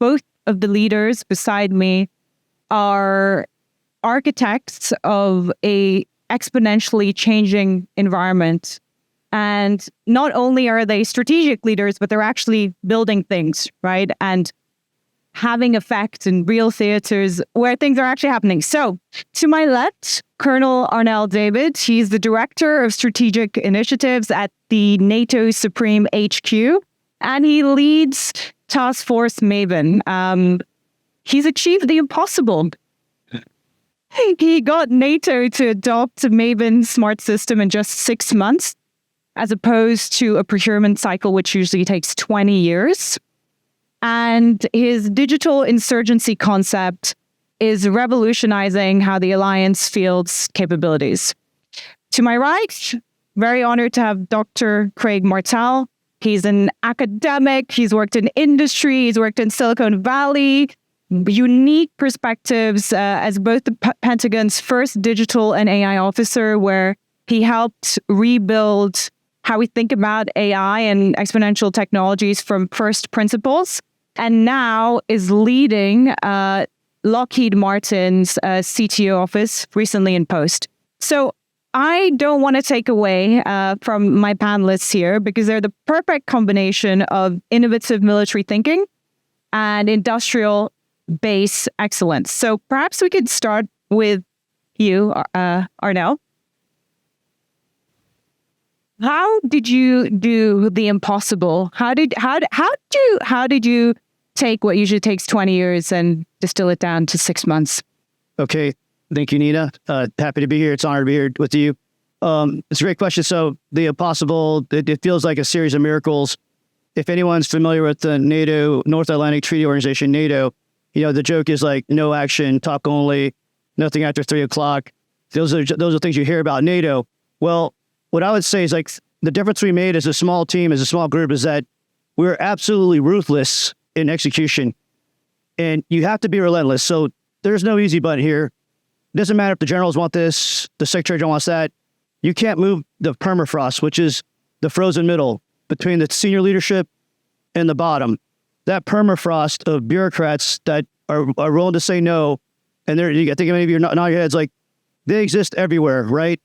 both of the leaders beside me are architects of a exponentially changing environment. And not only are they strategic leaders, but they're actually building things, right? And having effect in real theaters where things are actually happening. So to my left, Colonel Arnel David, he's the Director of Strategic Initiatives at the NATO Supreme HQ, and he leads Task Force Maven. He's achieved the impossible. He got NATO to adopt a Maven smart system in just 6 months, as opposed to a procurement cycle, which usually takes 20 years. And his digital insurgency concept is revolutionizing how the alliance fields capabilities. To my right, very honored to have Dr. Craig Martell. He's an academic, he's worked in industry, he's worked in Silicon Valley, unique perspectives as both the Pentagon's first digital and AI officer, where he helped rebuild how we think about AI and exponential technologies from first principles, and now is leading Lockheed Martin's CTO office, recently in post. So I don't want to take away from my panelists here, because they're the perfect combination of innovative military thinking and industrial base excellence. So perhaps we could start with you, Arnel. How did you do the impossible? How did you take what usually takes 20 years and distill it down to 6 months? Okay. Thank you, Nina. Happy to be here. It's an honor to be here with you. It's a great question. So the impossible, it feels like a series of miracles. If anyone's familiar with the NATO, North Atlantic Treaty Organization, NATO, the joke is like no action, talk only, nothing after 3 o'clock. Those are things you hear about NATO. Well, what I would say is like the difference we made as a small team, as a small group, is that we're absolutely ruthless in execution, and you have to be relentless. So there's no easy button here. It doesn't matter if the generals want this, the Secretary General wants that. You can't move the permafrost, which is the frozen middle between the senior leadership and the bottom. That permafrost of bureaucrats that are willing to say no, and I think many of you are nodding your heads like they exist everywhere, right?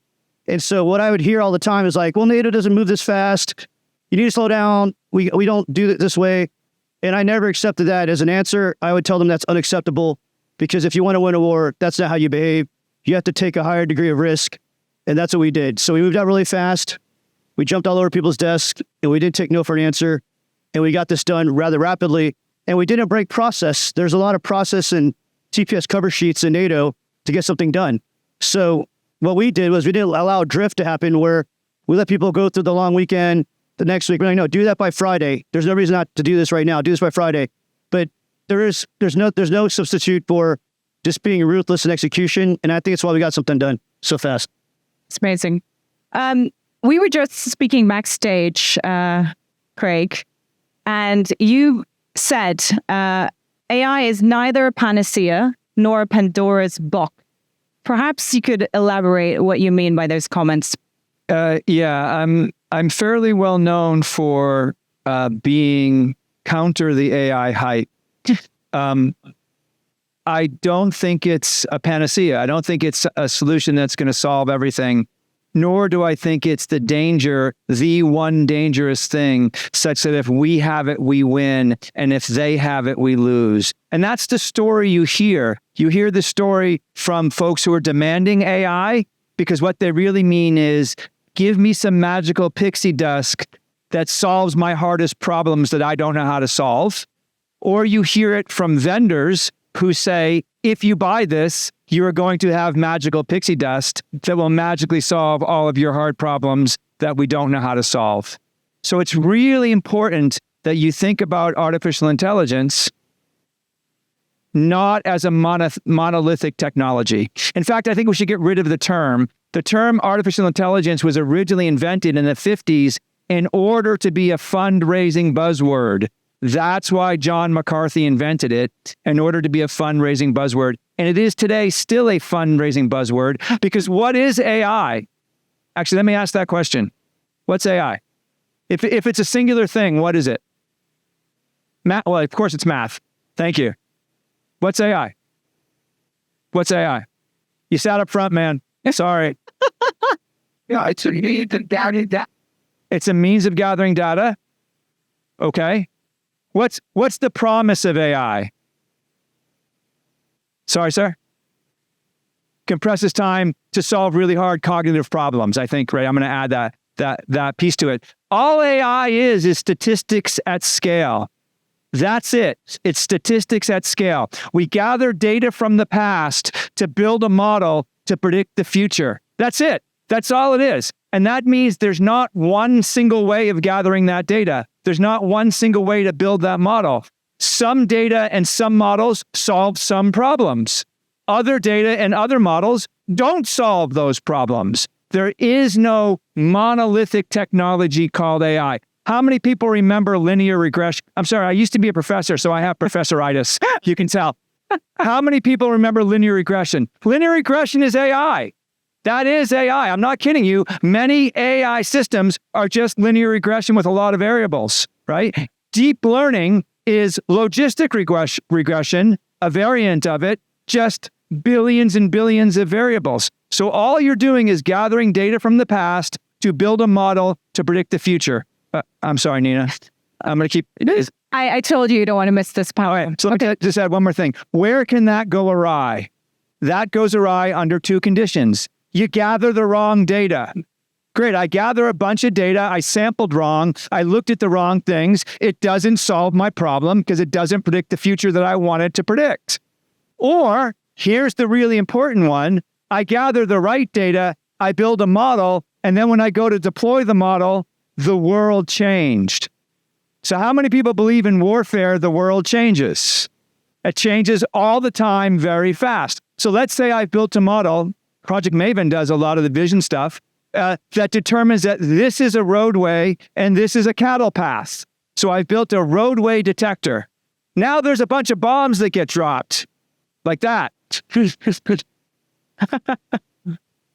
And so what I would hear all the time is like, well, NATO doesn't move this fast. You need to slow down. We don't do it this way. And I never accepted that as an answer. I would tell them that's unacceptable, because if you want to win a war, that's not how you behave. You have to take a higher degree of risk. And that's what we did. So we moved out really fast. We jumped all over people's desks, and we didn't take no for an answer. And we got this done rather rapidly. And we didn't break process. There's a lot of process and TPS cover sheets in NATO to get something done. So what we did was we didn't allow drift to happen, where we let people go through the long weekend the next week. We're like, no, do that by Friday. There's no reason not to do this right now. Do this by Friday. But there's no substitute for just being ruthless in execution. And I think it's why we got something done so fast. It's amazing. We were just speaking backstage, Craig, and you said AI is neither a panacea nor a Pandora's box. Perhaps you could elaborate what you mean by those comments. I'm fairly well known for being counter the AI hype. I don't think it's a panacea. I don't think it's a solution that's going to solve everything, nor do I think it's the one dangerous thing, such that if we have it, we win, and if they have it, we lose. And that's the story you hear. You hear the story from folks who are demanding AI, because what they really mean is, give me some magical pixie dust that solves my hardest problems that I don't know how to solve. Or you hear it from vendors who say, if you buy this, you are going to have magical pixie dust that will magically solve all of your hard problems that we don't know how to solve. So it's really important that you think about artificial intelligence not as a monolithic technology. In fact, I think we should get rid of the term. The term artificial intelligence was originally invented in the 50s in order to be a fundraising buzzword. That's why John McCarthy invented it, in order to be a fundraising buzzword. And it is today still a fundraising buzzword, because what is AI? Actually, let me ask that question. What's AI? If it's a singular thing, what is it? Well, of course it's math. Thank you. What's AI? What's AI? You sat up front, man. Sorry. Yeah, it's a means of gathering data. It's a means of gathering data. Okay. What's the promise of AI? Sorry, sir? Compresses time to solve really hard cognitive problems, I think, right? I'm going to add that piece to it. All AI is statistics at scale. That's it. It's statistics at scale. We gather data from the past to build a model to predict the future. That's it. That's all it is. And that means there's not one single way of gathering that data. There's not one single way to build that model. Some data and some models solve some problems. Other data and other models don't solve those problems. There is no monolithic technology called AI. How many people remember linear regression? I'm sorry, I used to be a professor, so I have professoritis. You can tell. How many people remember linear regression? Linear regression is AI. That is AI. I'm not kidding you. Many AI systems are just linear regression with a lot of variables, right? Deep learning is logistic regression, a variant of it, just billions and billions of variables. So all you're doing is gathering data from the past to build a model to predict the future. I'm sorry, Nina. I'm going to keep... I told you don't want to miss this part. So let me just add one more thing. Where can that go awry? That goes awry under two conditions. You gather the wrong data. Great, I gather a bunch of data. I sampled wrong. I looked at the wrong things. It doesn't solve my problem because it doesn't predict the future that I wanted to predict. Or, here's the really important one. I gather the right data. I build a model. And then when I go to deploy the model, the world changed. So how many people believe in warfare, the world changes? It changes all the time very fast. So let's say I've built a model. Project Maven does a lot of the vision stuff that determines that this is a roadway and this is a cattle path. So I've built a roadway detector. Now there's a bunch of bombs that get dropped like that.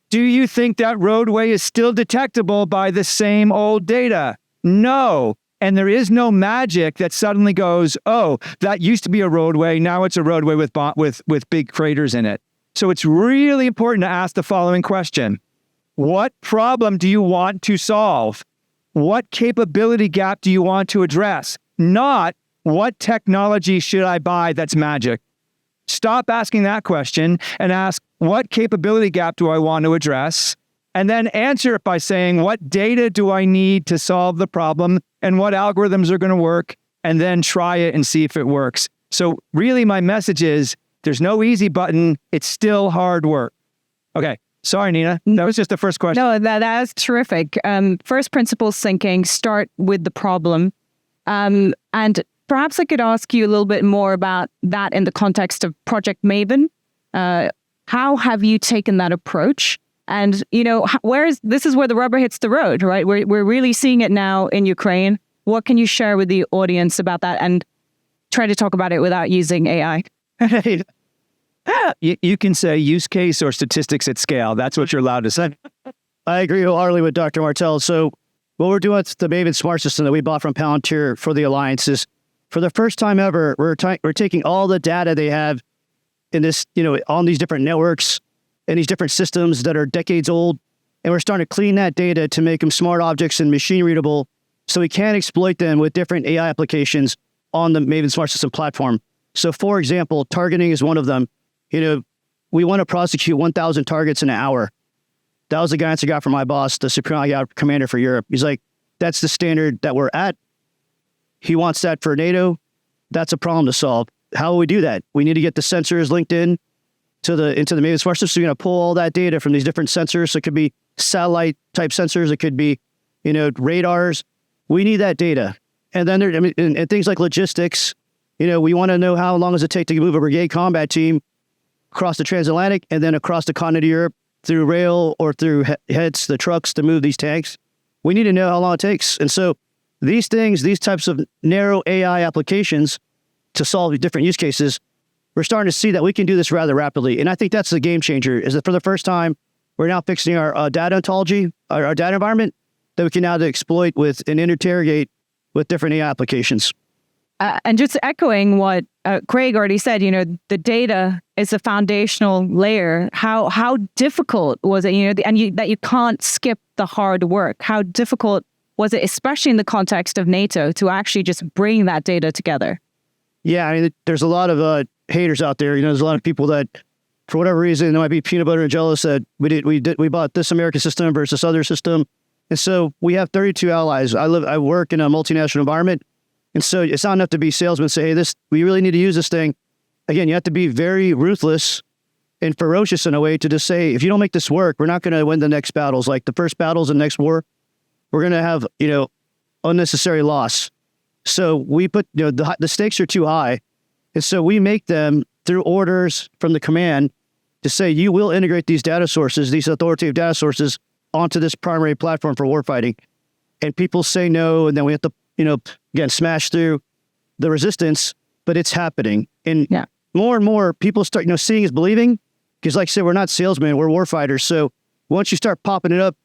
Do you think that roadway is still detectable by the same old data? No. And there is no magic that suddenly goes, oh, that used to be a roadway. Now it's a roadway with big craters in it. So it's really important to ask the following question. What problem do you want to solve? What capability gap do you want to address? Not what technology should I buy that's magic. Stop asking that question and ask, what capability gap do I want to address? And then answer it by saying, what data do I need to solve the problem and what algorithms are going to work? And then try it and see if it works. So really my message is, there's no easy button. It's still hard work. Okay. Sorry, Nina. That was just the first question. No, that is terrific. First principles thinking, start with the problem. And perhaps I could ask you a little bit more about that in the context of Project Maven. How have you taken that approach? And, you know, this is where the rubber hits the road, right? We're really seeing it now in Ukraine. What can you share with the audience about that? And try to talk about it without using AI. You can say use case or statistics at scale. That's what you're allowed to say. I agree wholeheartedly with Dr. Martell. So what we're doing with the Maven Smart System that we bought from Palantir for the Alliance is, for the first time ever, we're taking all the data they have in this, on these different networks and these different systems that are decades old, and we're starting to clean that data to make them smart objects and machine readable, so we can exploit them with different AI applications on the Maven Smart System platform. So, for example, targeting is one of them. We want to prosecute 1,000 targets in an hour. That was the guidance I got from my boss, the Supreme Commander for Europe. He's like, that's the standard that we're at. He wants that for NATO. That's a problem to solve. How will we do that? We need to get the sensors linked into the Maven Smart System. So you're going to pull all that data from these different sensors. So it could be satellite type sensors. It could be, radars. We need that data. And then and things like logistics. We want to know how long does it take to move a brigade combat team across the transatlantic and then across the continent of Europe through rail or through heads, the trucks to move these tanks. We need to know how long it takes. And so these types of narrow AI applications to solve different use cases, we're starting to see that we can do this rather rapidly. And I think that's the game changer, is that for the first time, we're now fixing our data ontology, our data environment, that we can now exploit with and interrogate with different AI applications. And just echoing what Craig already said, the data is a foundational layer. How difficult was it, that you can't skip the hard work? How difficult was it, especially in the context of NATO, to actually just bring that data together? Yeah, I mean, there's a lot of haters out there. There's a lot of people that, for whatever reason, they might be peanut butter and jealous that we bought this American system versus other system. And so we have 32 allies. I work in a multinational environment. And so it's not enough to be salesmen and say, hey, we really need to use this thing. Again, you have to be very ruthless and ferocious in a way to just say, if you don't make this work, we're not going to win the next battles. Like the first battles in the next war, we're going to have, unnecessary loss. So we put, the stakes are too high. And so we make them through orders from the command to say, you will integrate these data sources, these authoritative data sources onto this primary platform for warfighting. And people say no, and then we have to, again, smash through the resistance, but it's happening. And more and more people start, seeing is believing, because like I said, we're not salesmen, we're warfighters. So once you start popping it up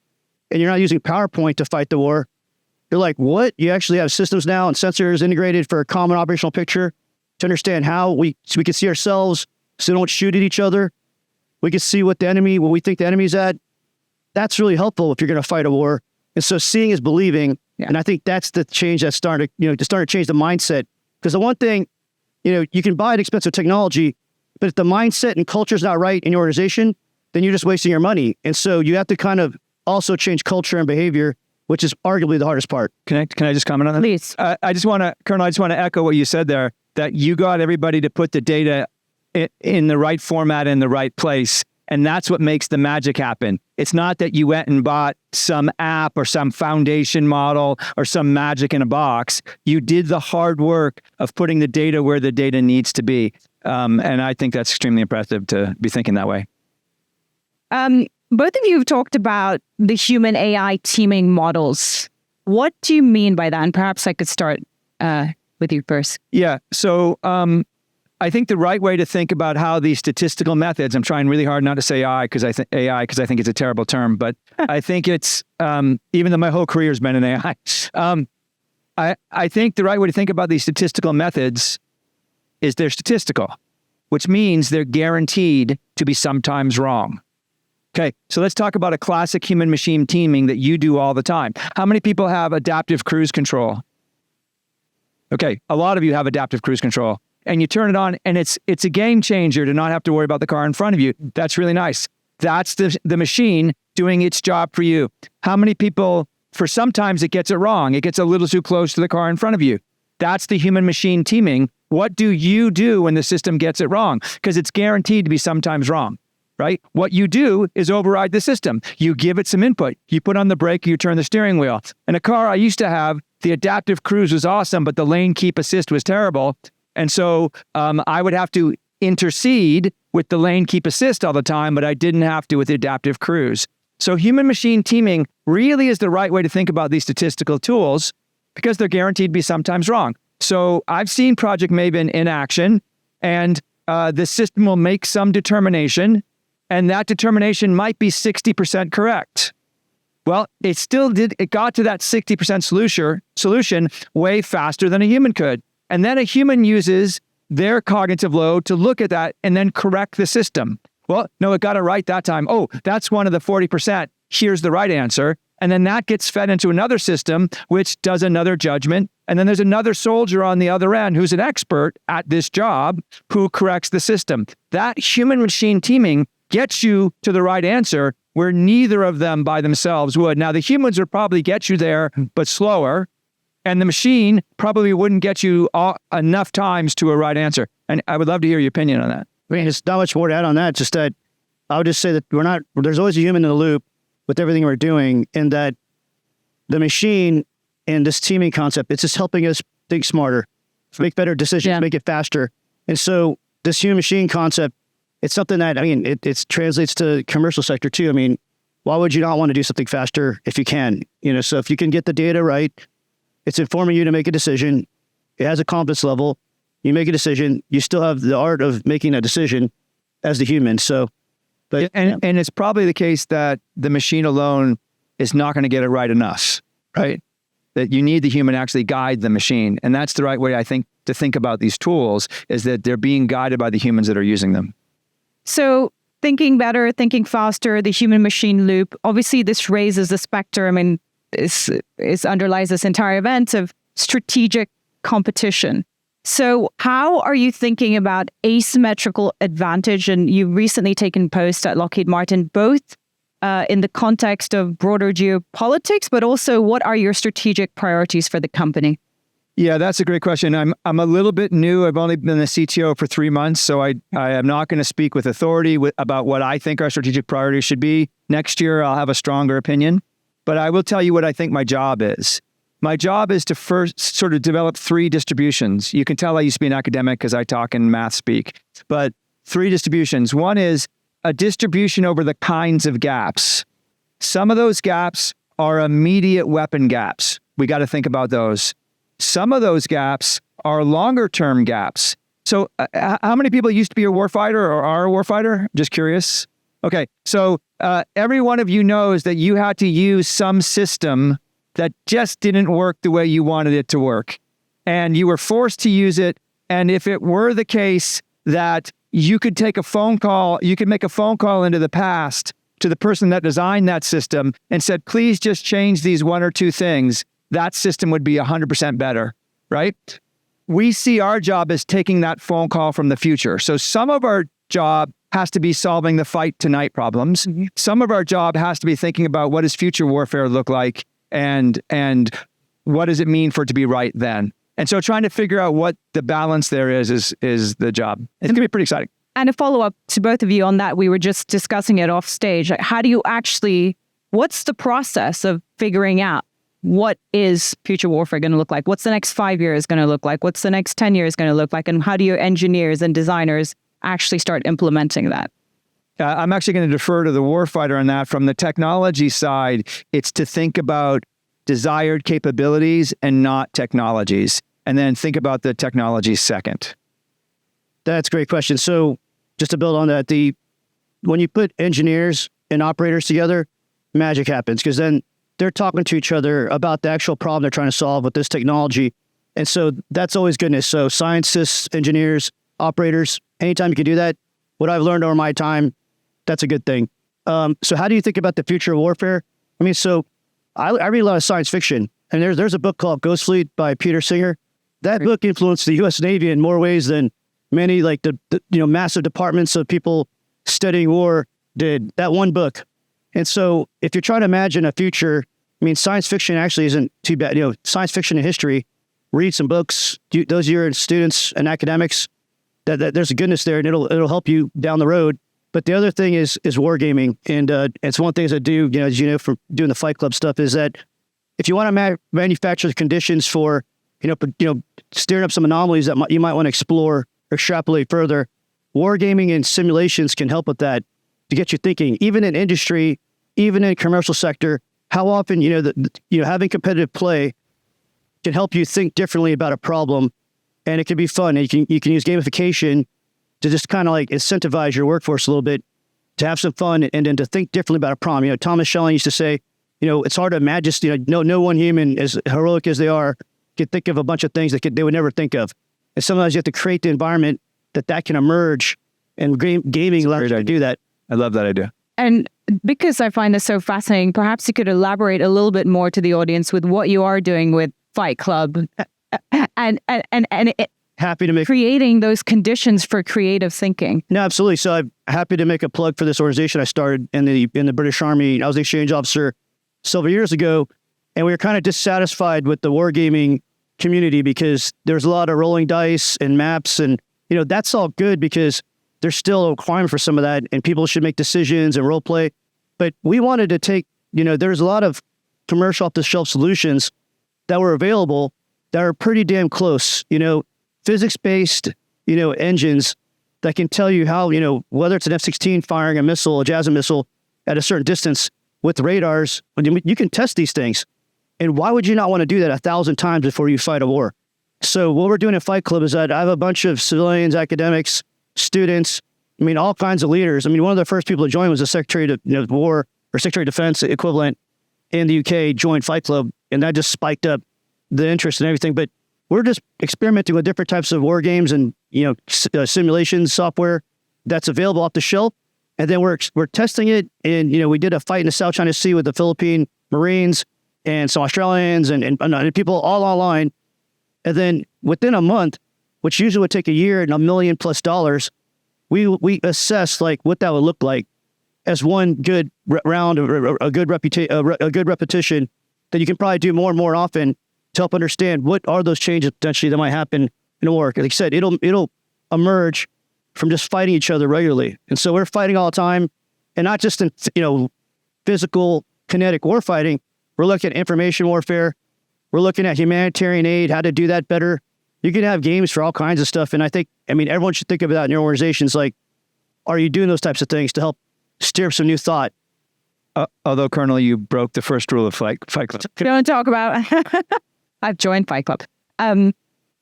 and you're not using PowerPoint to fight the war, you're like, what? You actually have systems now and sensors integrated for a common operational picture to understand how we can see ourselves so we don't shoot at each other. We can see what we think the enemy's at. That's really helpful if you're going to fight a war. And so seeing is believing. Yeah. And I think that's the change that's started, to start to change the mindset. Because the one thing, you can buy an expensive technology, but if the mindset and culture is not right in your organization, then you're just wasting your money. And so you have to kind of also change culture and behavior, which is arguably the hardest part. Can I just comment on that? Please. Colonel, I just want to echo what you said there, that you got everybody to put the data in the right format in the right place. And that's what makes the magic happen. It's not that you went and bought some app or some foundation model or some magic in a box. You did the hard work of putting the data where the data needs to be. And I think that's extremely impressive to be thinking that way. Both of you have talked about the human AI teaming models. What do you mean by that? And perhaps I could start with you first. Yeah. So I think the right way to think about how these statistical methods, I'm trying really hard not to say AI because I think it's a terrible term, but I think it's, even though my whole career has been in AI, I think the right way to think about these statistical methods is they're statistical, which means they're guaranteed to be sometimes wrong. Okay, so let's talk about a classic human-machine teaming that you do all the time. How many people have adaptive cruise control? Okay, a lot of you have adaptive cruise control. And you turn it on, and it's a game changer to not have to worry about the car in front of you. That's really nice. That's the machine doing its job for you. How many people, for sometimes it gets it wrong. It gets a little too close to the car in front of you. That's the human-machine teaming. What do you do when the system gets it wrong? Because it's guaranteed to be sometimes wrong, right? What you do is override the system. You give it some input. You put on the brake, you turn the steering wheel. In a car I used to have, the adaptive cruise was awesome, but the lane keep assist was terrible. And so I would have to intercede with the lane keep assist all the time, but I didn't have to with the adaptive cruise. So human-machine teaming really is the right way to think about these statistical tools because they're guaranteed to be sometimes wrong. So I've seen Project Maven in action, and the system will make some determination, and that determination might be 60% correct. Well, it got to that 60% solution way faster than a human could. And then a human uses their cognitive load to look at that and then correct the system. Well, no, it got it right that time. Oh, that's one of the 40%. Here's the right answer. And then that gets fed into another system, which does another judgment. And then there's another soldier on the other end who's an expert at this job who corrects the system. That human-machine teaming gets you to the right answer where neither of them by themselves would. Now, the humans would probably get you there, but slower. And the machine probably wouldn't get you enough times to a right answer. And I would love to hear your opinion on that. I mean, it's not much more to add on that. Just that I would just say that there's always a human in the loop with everything we're doing, and that the machine and this teaming concept, it's just helping us think smarter, make better decisions, make it faster. And so this human machine concept, it's something that, I mean, it translates to commercial sector too. I mean, why would you not want to do something faster if you can? So if you can get the data right, it's informing you to make a decision. It has a confidence level. You make a decision. You still have the art of making a decision as the human. So, and it's probably the case that the machine alone is not going to get it right enough, right? That you need the human to actually guide the machine. And that's the right way, I think, to think about these tools is that they're being guided by the humans that are using them. So thinking better, thinking faster, the human-machine loop, obviously this raises the spectrum and underlies this entire event of strategic competition. So how are you thinking about asymmetrical advantage? And you've recently taken post at Lockheed Martin, both in the context of broader geopolitics, but also what are your strategic priorities for the company? Yeah, that's a great question. I'm a little bit new. I've only been the CTO for 3 months, so I am not going to speak with authority about what I think our strategic priorities should be. Next year, I'll have a stronger opinion. But I will tell you what I think my job is. My job is to first sort of develop 3 distributions. You can tell I used to be an academic because I talk in math speak, but 3 distributions. One is a distribution over the kinds of gaps. Some of those gaps are immediate weapon gaps. We got to think about those. Some of those gaps are longer term gaps. So how many people used to be a warfighter or are a warfighter? Just curious. Okay, so every one of you knows that you had to use some system that just didn't work the way you wanted it to work. And you were forced to use it. And if it were the case that you could take a phone call, you could make a phone call into the past to the person that designed that system and said, please just change these 1 or 2 things, that system would be 100% better, right? We see our job as taking that phone call from the future. So some of our job has to be solving the fight tonight problems. Mm-hmm. Some of our job has to be thinking about what does future warfare look like and what does it mean for it to be right then? And so trying to figure out what the balance there is the job. It's going to be pretty exciting. And a follow-up to both of you on that, we were just discussing it off stage. How do you what's the process of figuring out what is future warfare going to look like? What's the next 5 years going to look like? What's the next 10 years going to look like? And how do your engineers and designers actually start implementing that? I'm actually going to defer to the warfighter on that. From the technology side, it's to think about desired capabilities and not technologies, and then think about the technologies second. That's a great question. So just to build on that, when you put engineers and operators together, magic happens, because then they're talking to each other about the actual problem they're trying to solve with this technology. And so that's always goodness. So scientists, engineers, operators, anytime you can do that, what I've learned over my time, that's a good thing. So how do you think about the future of warfare? I mean, so I read a lot of science fiction, and there's a book called Ghost Fleet by Peter Singer. That book influenced the U.S. Navy in more ways than many like the massive departments of people studying war did. That one book. And so if you're trying to imagine a future, I mean, science fiction actually isn't too bad. Science fiction and history, read some books. Those of you students and academics, that there's a goodness there, and it'll help you down the road. But the other thing is wargaming, and it's one of the things I do, as you know, from doing the Fight Club stuff, is that if you want to manufacture the conditions for, stirring up some anomalies that you might want to explore or extrapolate further, wargaming and simulations can help with that to get you thinking. Even in industry, even in commercial sector, how often having competitive play can help you think differently about a problem, and it can be fun. And you can use gamification to just kind of like incentivize your workforce a little bit, to have some fun and then to think differently about a problem. Thomas Schelling used to say, it's hard to imagine, no one human, as heroic as they are, could think of a bunch of things that they would never think of. And sometimes you have to create the environment that can emerge, and gaming allows you to do that. I love that idea. And because I find this so fascinating, perhaps you could elaborate a little bit more to the audience with what you are doing with Fight Club and happy to make creating those conditions for creative thinking. No, absolutely. So I'm happy to make a plug for this organization I started in the British Army. I was an exchange officer several years ago, and we were kind of dissatisfied with the wargaming community because there's a lot of rolling dice and maps, and that's all good because there's still a requirement for some of that, and people should make decisions and role play. But we wanted to take, there's a lot of commercial off-the-shelf solutions that were available that are pretty damn close, physics-based, engines that can tell you how, whether it's an F-16 firing a missile, a JASSM missile at a certain distance with radars, you can test these things. And why would you not want to do that 1,000 times before you fight a war? So what we're doing at Fight Club is that I have a bunch of civilians, academics, students, all kinds of leaders. One of the first people to join was the Secretary of War or Secretary of Defense equivalent in the UK joined Fight Club, and that just spiked up the interest and everything. But we're just experimenting with different types of war games and, simulation software that's available off the shelf. And then we're testing it. And, we did a fight in the South China Sea with the Philippine Marines and some Australians and people all online. And then within a month, which usually would take a year and $1 million+ we assessed like what that would look like as one good round or a good repetition that you can probably do more and more often to help understand what are those changes potentially that might happen in a war. Like I said, it'll emerge from just fighting each other regularly. And so we're fighting all the time, and not just in physical kinetic war fighting. We're looking at information warfare. We're looking at humanitarian aid, how to do that better. You can have games for all kinds of stuff. And everyone should think about that in your organizations. Like, are you doing those types of things to help steer some new thought? Although, Colonel, you broke the first rule of Fight Club. Don't talk about. I've joined Fight Club.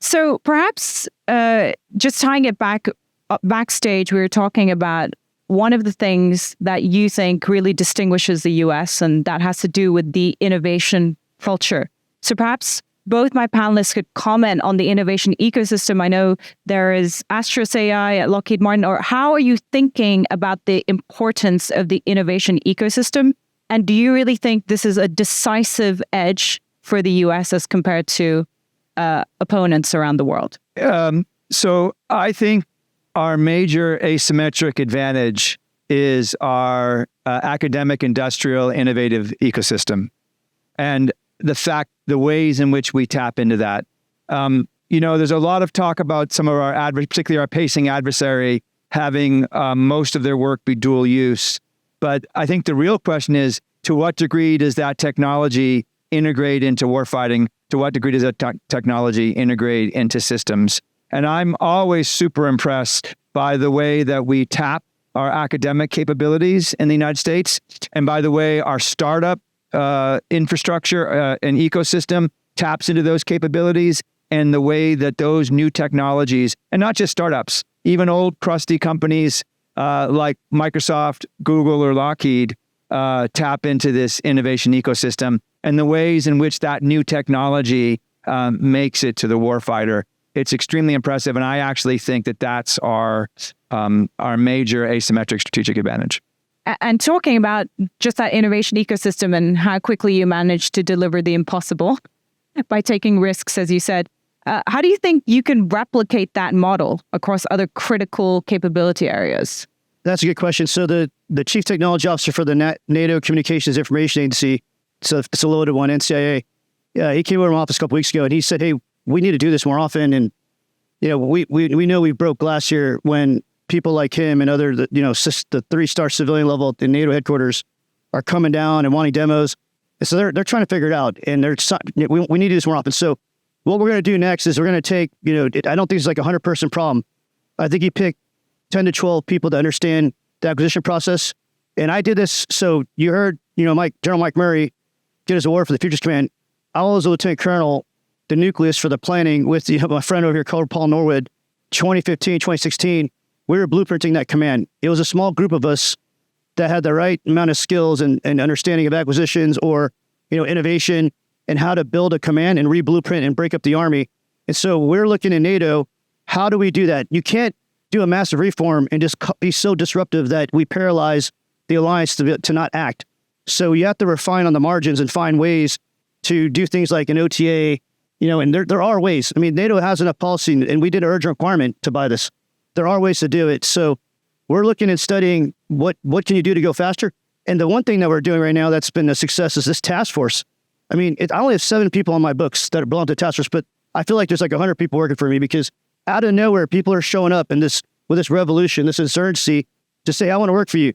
So perhaps just tying it backstage, we were talking about one of the things that you think really distinguishes the US, and that has to do with the innovation culture. So perhaps both my panelists could comment on the innovation ecosystem. I know there is Astros AI at Lockheed Martin. Or how are you thinking about the importance of the innovation ecosystem? And do you really think this is a decisive edge for the US as compared to opponents around the world? So I think our major asymmetric advantage is our academic, industrial, innovative ecosystem. And the ways in which we tap into that. There's a lot of talk about some of our particularly our pacing adversary having most of their work be dual use. But I think the real question is, to what degree does that technology integrate into warfighting? To what degree does that technology integrate into systems? And I'm always super impressed by the way that we tap our academic capabilities in the United States, and by the way our startup infrastructure and ecosystem taps into those capabilities, and the way that those new technologies, and not just startups, even old crusty companies like Microsoft, Google, or Lockheed tap into this innovation ecosystem, and the ways in which that new technology makes it to the warfighter. It's extremely impressive, and I actually think that that's our major asymmetric strategic advantage. And talking about just that innovation ecosystem and how quickly you manage to deliver the impossible by taking risks, as you said, how do you think you can replicate that model across other critical capability areas? That's a good question. So the Chief Technology Officer for the NATO Communications Information Agency, so it's a loaded one, NCIA, he came over to my office a couple weeks ago and he said, hey, we need to do this more often. And, we know we broke last year when people like him and other, the 3-star civilian level at the NATO headquarters are coming down and wanting demos. And so they're trying to figure it out, and we need to do this more often. So what we're going to do next is we're going to take, I don't think it's like a 100-person problem. I think you pick 10 to 12 people to understand the acquisition process. And I did this. So you heard, General Mike Murray get his award for the Futures Command. I was a lieutenant colonel, the nucleus for the planning with my friend over here, Colonel Paul Norwood, 2015, 2016. We were blueprinting that command. It was a small group of us that had the right amount of skills and understanding of acquisitions or, innovation and how to build a command and re-blueprint and break up the army. And so we're looking at NATO. How do we do that? You can't do a massive reform and just be so disruptive that we paralyze the alliance to not act. So you have to refine on the margins and find ways to do things like an OTA, and there are ways. I mean, NATO has enough policy, and we did an urgent requirement to buy this. There are ways to do it. So we're looking and studying what can you do to go faster. And the one thing that we're doing right now that's been a success is this task force. I mean, I only have 7 people on my books that belong to task force, but I feel like there's like 100 people working for me because out of nowhere, people are showing up with this revolution, this insurgency to say, I want to work for you.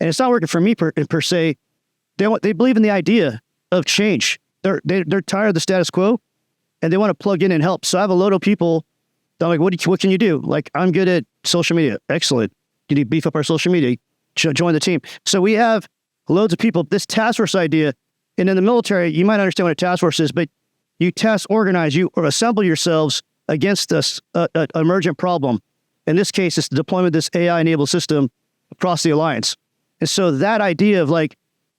And it's not working for me per se. They believe in the idea of change. They're tired of the status quo and they want to plug in and help. So I have a load of people. I'm like, what can you do? Like, I'm good at social media. Excellent. Can you beef up our social media? Join the team. So we have loads of people. This task force idea, and in the military, you might understand what a task force is, but you task organize, you or assemble yourselves against this emergent problem. In this case, it's the deployment of this AI-enabled system across the alliance. And so that idea of like,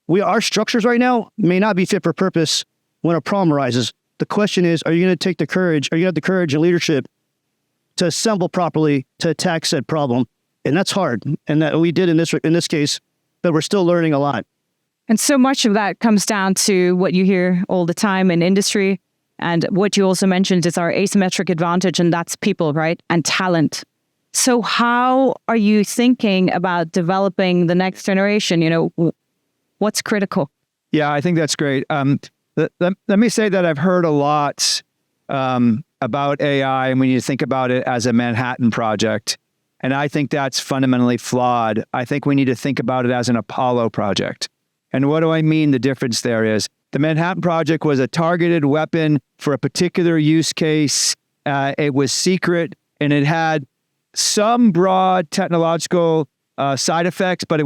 our structures right now may not be fit for purpose when a problem arises. The question is, are you going to take the courage? Are you going to have the courage and leadership to assemble properly to attack said problem? And that's hard. And that we did in this case, but we're still learning a lot. And so much of that comes down to what you hear all the time in industry. And what you also mentioned is our asymmetric advantage, and that's people, right? And talent. So how are you thinking about developing the next generation? What's critical? Yeah, I think that's great. Let me say that I've heard a lot about AI, and when you think about it as a Manhattan project, and I think that's fundamentally flawed. I think we need to think about it as an Apollo project. And what do I mean? The difference there is the Manhattan Project was a targeted weapon for a particular use case. It was secret, and it had some broad technological side effects, but it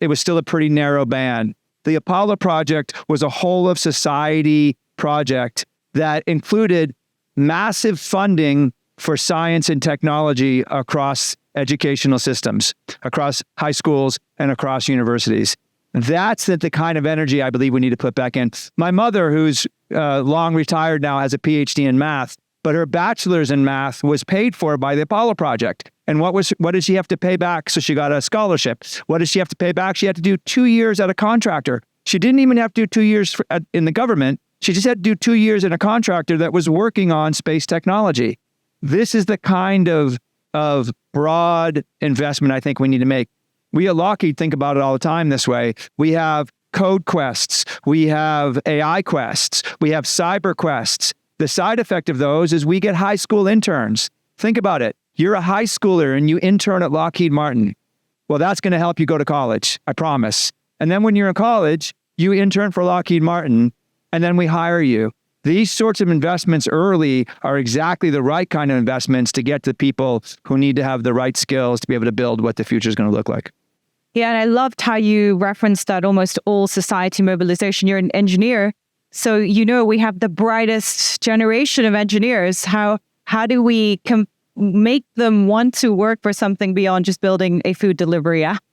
was still a pretty narrow band. The Apollo project was a whole of society project that included massive funding for science and technology across educational systems, across high schools and across universities. That's the kind of energy I believe we need to put back in. My mother, who's long retired now, has a PhD in math, but her bachelor's in math was paid for by the Apollo project. And what did she have to pay back? So she got a scholarship. What did she have to pay back? She had to do 2 years at a contractor. She didn't even have to do 2 years in the government. She just had to do 2 years in a contractor that was working on space technology. This is the kind of broad investment I think we need to make. We at Lockheed think about it all the time this way. We have code quests. We have AI quests. We have cyber quests. The side effect of those is we get high school interns. Think about it. You're a high schooler and you intern at Lockheed Martin. Well, that's going to help you go to college, I promise. And then when you're in college, you intern for Lockheed Martin, and then we hire you. These sorts of investments early are exactly the right kind of investments to get to people who need to have the right skills to be able to build what the future is going to look like. Yeah, and I loved how you referenced that almost all society mobilization. You're an engineer, so we have the brightest generation of engineers. How do we make them want to work for something beyond just building a food delivery app?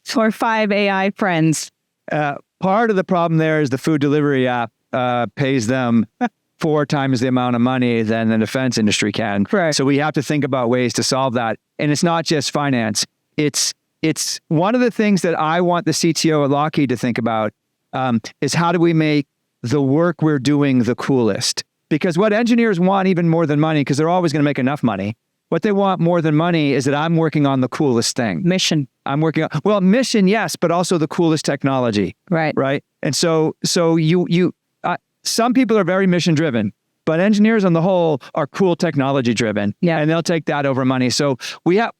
For 5 AI friends. Part of the problem there is the food delivery app pays them 4 times the amount of money than the defense industry can. Correct. So we have to think about ways to solve that. And it's not just finance. It's one of the things that I want the CTO at Lockheed to think about is how do we make the work we're doing the coolest? Because what engineers want even more than money, because they're always going to make enough money, what they want more than money is that I'm working on the coolest thing. Mission. I'm working on, mission, yes, but also the coolest technology. Right. Right. And so some people are very mission driven, but engineers on the whole are cool technology driven. Yeah. And they'll take that over money. So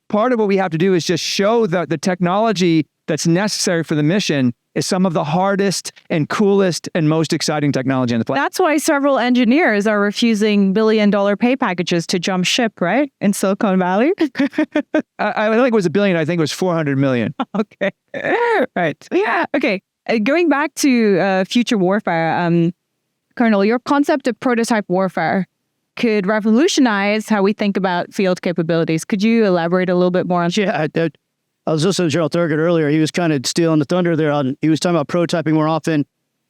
part of what we have to do is just show that the technology that's necessary for the mission is some of the hardest and coolest and most exciting technology on the planet. That's why several engineers are refusing billion-dollar pay packages to jump ship, right? In Silicon Valley. I don't think it was $1 billion. I think it was 400 million. Okay. Right. Yeah. Okay. Going back to future warfare, Colonel, your concept of prototype warfare could revolutionize how we think about field capabilities. Could you elaborate a little bit more on that? Yeah, I was listening to General Thurgood earlier. He was kind of stealing the thunder there. He was talking about prototyping more often.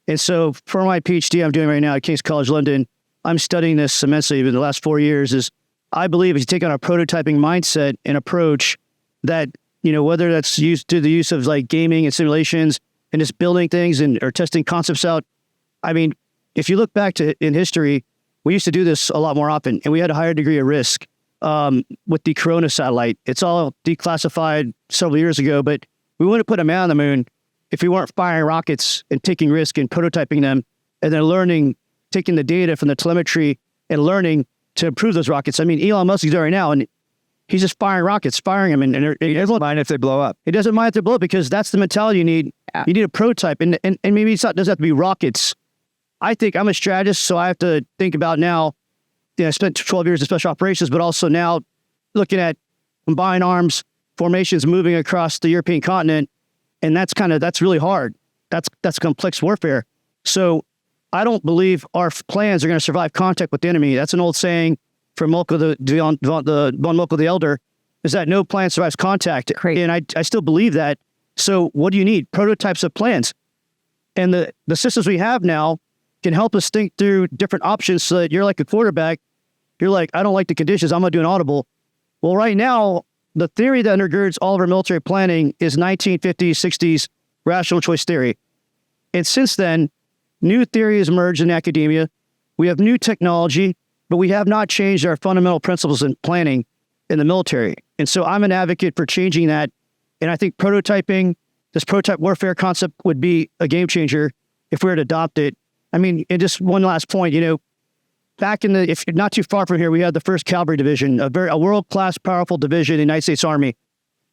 And so for my PhD I'm doing right now at King's College London, I'm studying this immensely in the last 4 years. Is I believe if you take on a prototyping mindset and approach that, whether that's used to the use of like gaming and simulations and just building things or testing concepts out. I mean, if you look back to in history, we used to do this a lot more often and we had a higher degree of risk. With the Corona satellite. It's all declassified several years ago, but we wouldn't put a man on the moon if we weren't firing rockets and taking risk and prototyping them and then taking the data from the telemetry and learning to improve those rockets. I mean, Elon Musk is there right now and he's just firing them. And he doesn't mind if they blow up. He doesn't mind if they blow up because that's the mentality you need. Yeah. You need a prototype and maybe it doesn't have to be rockets. I think I'm a strategist, so I have to think about now. I spent 12 years in special operations, but also now looking at combined arms formations moving across the European continent. And that's really hard. That's complex warfare. So I don't believe our plans are going to survive contact with the enemy. That's an old saying from von Moltke the Elder, is that no plan survives contact. Great. And I still believe that. So what do you need? Prototypes of plans. And the systems we have now can help us think through different options so that you're like a quarterback. You're like, I don't like the conditions. I'm going to do an audible. Well, right now, the theory that undergirds all of our military planning is 1950s, 60s rational choice theory. And since then, new theory has emerged in academia. We have new technology, but we have not changed our fundamental principles in planning in the military. And so I'm an advocate for changing that. And I think prototyping, this prototype warfare concept would be a game changer if we were to adopt it. I mean, and just one last point, back in if you're not too far from here, we had the 1st Cavalry Division, a world-class, powerful division in the United States Army.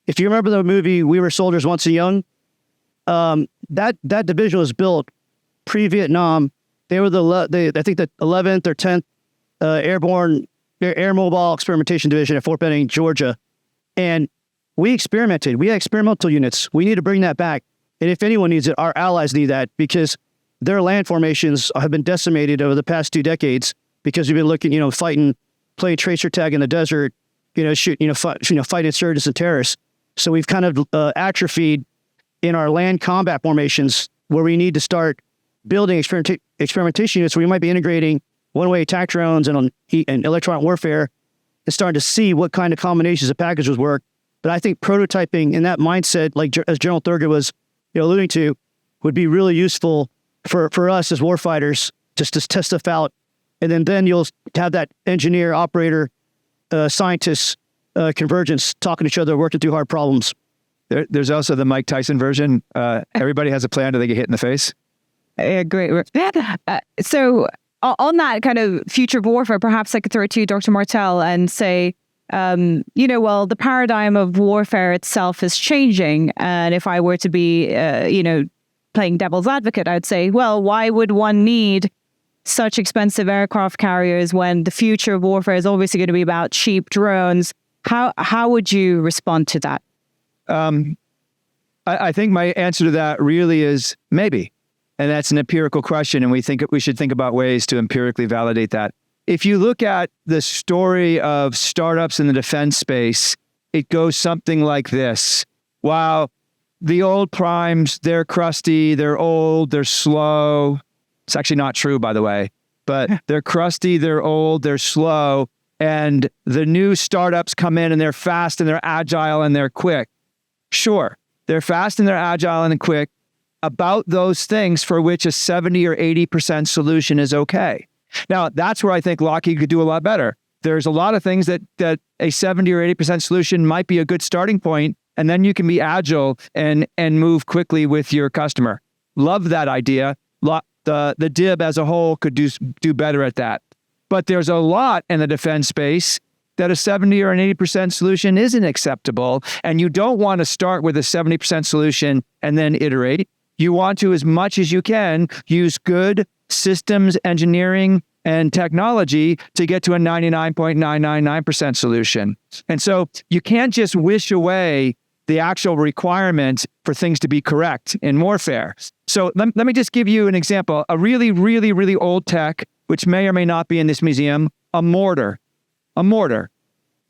If you remember the movie We Were Soldiers Once and Young, that division was built pre-Vietnam. They were I think the 11th or 10th Airborne Air Mobile Experimentation Division at Fort Benning, Georgia. And we experimented. We had experimental units. We need to bring that back. And if anyone needs it, our allies need that, because their land formations have been decimated over the past 2 decades because we've been looking, fighting, playing tracer tag in the desert, fight insurgents and terrorists. So we've kind of atrophied in our land combat formations, where we need to start building experimentation units where we might be integrating one-way attack drones and electronic warfare and starting to see what kind of combinations of packages work. But I think prototyping in that mindset, like as General Thurgood was alluding to, would be really useful for us as warfighters, just to test stuff out. And then you'll have that engineer, operator, scientist convergence, talking to each other, working through hard problems. There's also the Mike Tyson version. Everybody has a plan till they get hit in the face. Yeah, great. So on that kind of future of warfare, perhaps I could throw it to you, Dr. Martell, and say, the paradigm of warfare itself is changing. And if I were to be, playing devil's advocate, I'd say, well, why would one need such expensive aircraft carriers when the future of warfare is obviously going to be about cheap drones? How would you respond to that? I think my answer to that really is maybe. And that's an empirical question, and we should think about ways to empirically validate that. If you look at the story of startups in the defense space, it goes something like this. Wow, the old primes, they're crusty, they're old, they're slow. It's actually not true, by the way, but they're crusty, they're old, they're slow. And the new startups come in and they're fast and they're agile and they're quick. Sure, they're fast and they're agile and quick about those things for which a 70 or 80% solution is okay. Now, that's where I think Lockheed could do a lot better. There's a lot of things that a 70 or 80% solution might be a good starting point, and then you can be agile and move quickly with your customer. Love that idea. The DIB as a whole could do better at that. But there's a lot in the defense space that a 70 or an 80% solution isn't acceptable, and you don't want to start with a 70% solution and then iterate. You want to, as much as you can, use good systems engineering and technology to get to a 99.999% solution. And so you can't just wish away the actual requirement for things to be correct in warfare. So let me just give you an example. A really, really, really old tech, which may or may not be in this museum, a mortar. A mortar.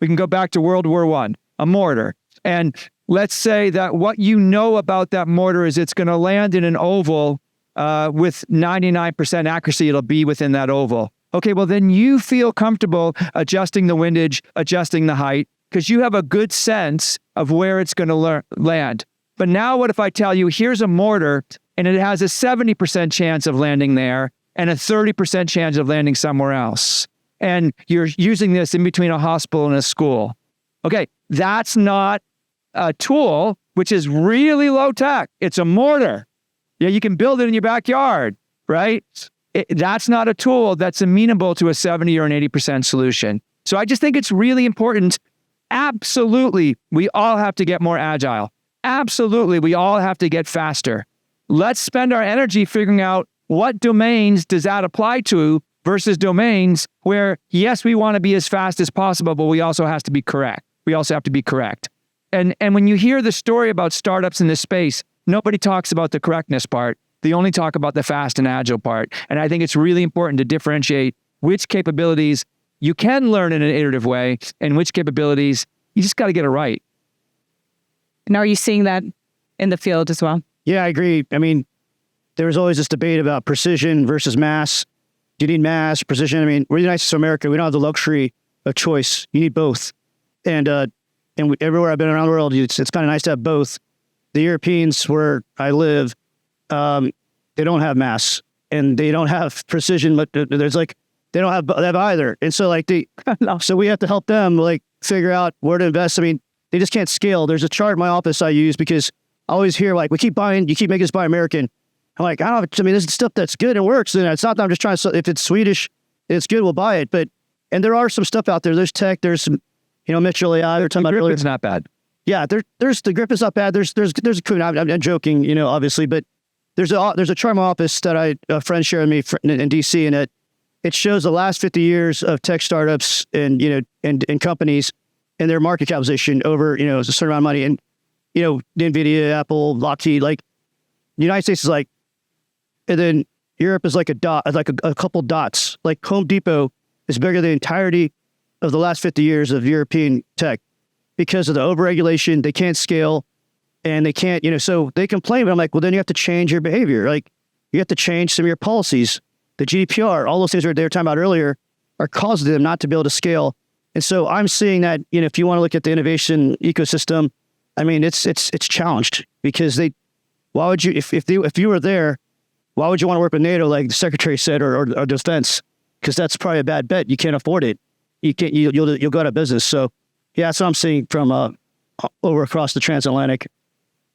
We can go back to World War I. A mortar. And let's say that what you know about that mortar is it's going to land in an oval with 99% accuracy. It'll be within that oval. Okay, well, then you feel comfortable adjusting the windage, adjusting the height, because you have a good sense of where it's going to land. But now what if I tell you, here's a mortar, and it has a 70% chance of landing there and a 30% chance of landing somewhere else. And you're using this in between a hospital and a school. Okay, that's not a tool, which is really low tech. It's a mortar. Yeah, you can build it in your backyard, right? That's not a tool that's amenable to a 70 or an 80% solution. So I just think it's really important. Absolutely, we all have to get more agile. Absolutely, we all have to get faster. Let's spend our energy figuring out what domains does that apply to versus domains where, yes, we want to be as fast as possible, but we also have to be correct. We also have to be correct. And when you hear the story about startups in this space, nobody talks about the correctness part. They only talk about the fast and agile part. And I think it's really important to differentiate which capabilities you can learn in an iterative way and which capabilities you just got to get it right. And are you seeing that in the field as well? Yeah, I agree. I mean, there was always this debate about precision versus mass. Do you need mass, precision? I mean, we're the United States of America. We don't have the luxury of choice. You need both. And everywhere I've been around the world, it's kind of nice to have both. The Europeans, where I live, they don't have mass and they don't have precision, but there's like, they don't have either. And so like so we have to help them like figure out where to invest. I mean, they just can't scale. There's a chart in my office I use because I always hear like, you keep making us buy American. I'm like, I mean, this is stuff that's good and works. And it's not that I'm just trying to, if it's Swedish, it's good, we'll buy it. And there are some stuff out there. There's tech, there's some, Mitchell AI, we were talking about earlier. It's not bad. Yeah, there's the grip is not bad. There's I'm joking, obviously, but there's a chart in my office that a friend shared with me in DC, and it shows the last 50 years of tech startups and companies and their market capitalization over, a certain amount of money. And, NVIDIA, Apple, Lockheed, like the United States is like, and then Europe is like a dot, like a couple dots. Like Home Depot is bigger than the entirety of the last 50 years of European tech because of the overregulation. They can't scale and they can't, so they complain, but I'm like, well, then you have to change your behavior. Like you have to change some of your policies. The GDPR, all those things they were talking about earlier are causing them not to be able to scale. And so I'm seeing that, if you want to look at the innovation ecosystem, I mean, it's challenged because why would you, if you were there, why would you want to work with NATO, like the secretary said, or defense? Because that's probably a bad bet. You can't afford it. You'll go out of business. So yeah, that's what I'm seeing from over across the transatlantic.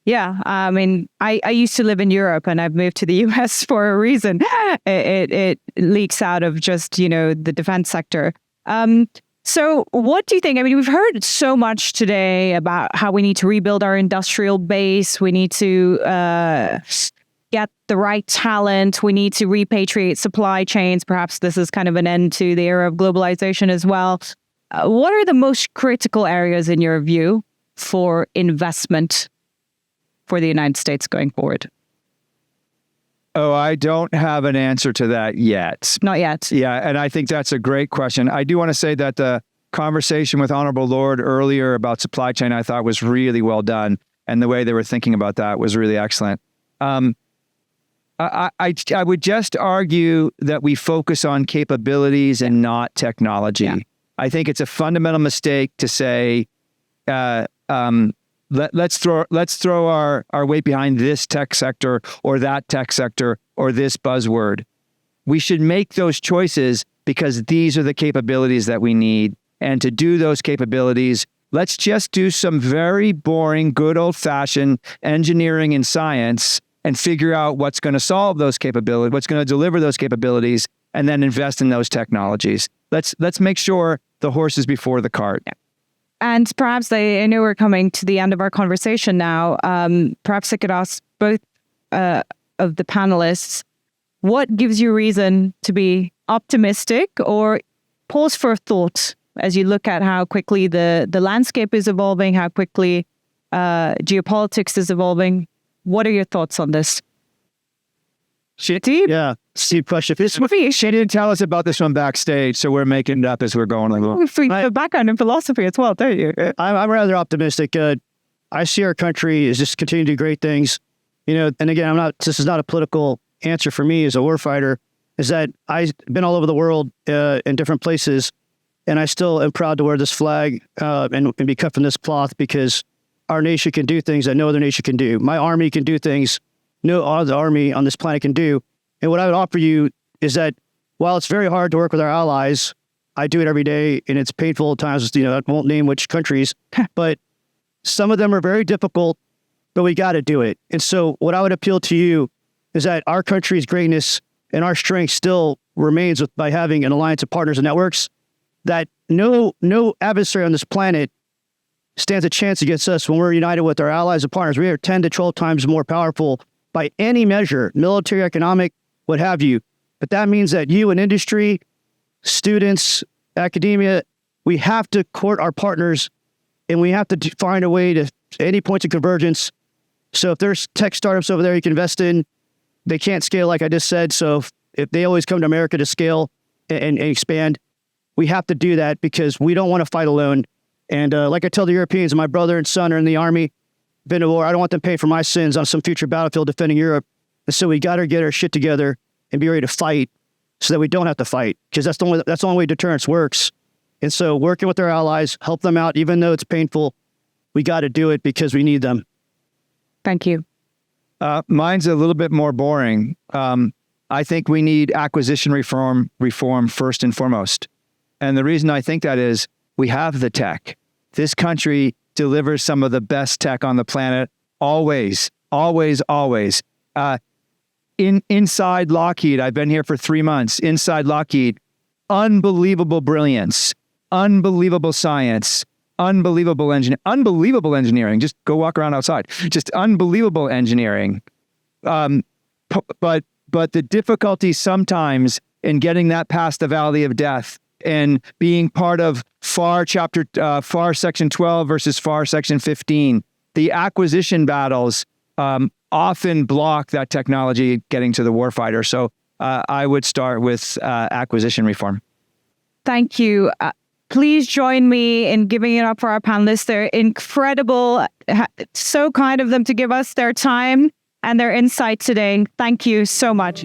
Yeah, I mean, I used to live in Europe and I've moved to the US for a reason. It leaks out of just, the defense sector. So what do you think? I mean, we've heard so much today about how we need to rebuild our industrial base. We need to get the right talent. We need to repatriate supply chains. Perhaps this is kind of an end to the era of globalization as well. What are the most critical areas in your view for investment for the United States going forward? Oh, I don't have an answer to that yet. Not yet. Yeah, and I think that's a great question. I do want to say that the conversation with Honorable Lord earlier about supply chain, I thought was really well done. And the way they were thinking about that was really excellent. I would just argue that we focus on capabilities and not technology. Yeah. I think it's a fundamental mistake to say, let's throw our weight behind this tech sector or that tech sector or this buzzword. We should make those choices because these are the capabilities that we need. And to do those capabilities, let's just do some very boring, good old-fashioned engineering and science and figure out what's going to solve those capabilities, what's going to deliver those capabilities, and then invest in those technologies. Let's make sure the horse is before the cart. Yeah. And perhaps I know we're coming to the end of our conversation now. Perhaps I could ask both of the panelists, what gives you reason to be optimistic or pause for thought as you look at how quickly the landscape is evolving, how quickly geopolitics is evolving? What are your thoughts on this? Steve? Yeah, Steve, question. She didn't tell us about this one backstage, so we're making it up as we're going along. You have a background in philosophy as well, don't you? I'm rather optimistic. I see our country is just continuing to do great things. And again, this is not a political answer for me as a warfighter, is that I've been all over the world in different places, and I still am proud to wear this flag and be cut from this cloth because our nation can do things that no other nation can do. My army can do things no other army on this planet can do. And what I would offer you is that while it's very hard to work with our allies, I do it every day and it's painful at times, I won't name which countries, but some of them are very difficult, but we got to do it. And so what I would appeal to you is that our country's greatness and our strength still remains by having an alliance of partners and networks, that no adversary on this planet stands a chance against us when we're united with our allies and partners. We are 10 to 12 times more powerful by any measure, military, economic, what have you. But that means that you and industry, students, academia, we have to court our partners and we have to find a way to any points of convergence. So if there's tech startups over there you can invest in, they can't scale like I just said. So if they always come to America to scale and expand, we have to do that because we don't want to fight alone. And like I tell the Europeans, my brother and son are in the army, been to war. I don't want them paying for my sins on some future battlefield defending Europe. And so we got to get our shit together and be ready to fight so that we don't have to fight, because that's the only way deterrence works. And so working with our allies, help them out, even though it's painful, we got to do it because we need them. Thank you. Mine's a little bit more boring. I think we need acquisition reform first and foremost. And the reason I think that is we have the tech. This country delivers some of the best tech on the planet, always, always, always. Inside Lockheed, I've been here for 3 months. Inside Lockheed, unbelievable brilliance, unbelievable science, unbelievable engineering. Just go walk around outside. Just unbelievable engineering. But the difficulty sometimes in getting that past the valley of death and being part of FAR section 12 versus FAR section 15, the acquisition battles often block that technology getting to the warfighter. So I would start with acquisition reform. Thank you. Please join me in giving it up for our panelists. They're incredible. So kind of them to give us their time and their insight today. Thank you so much.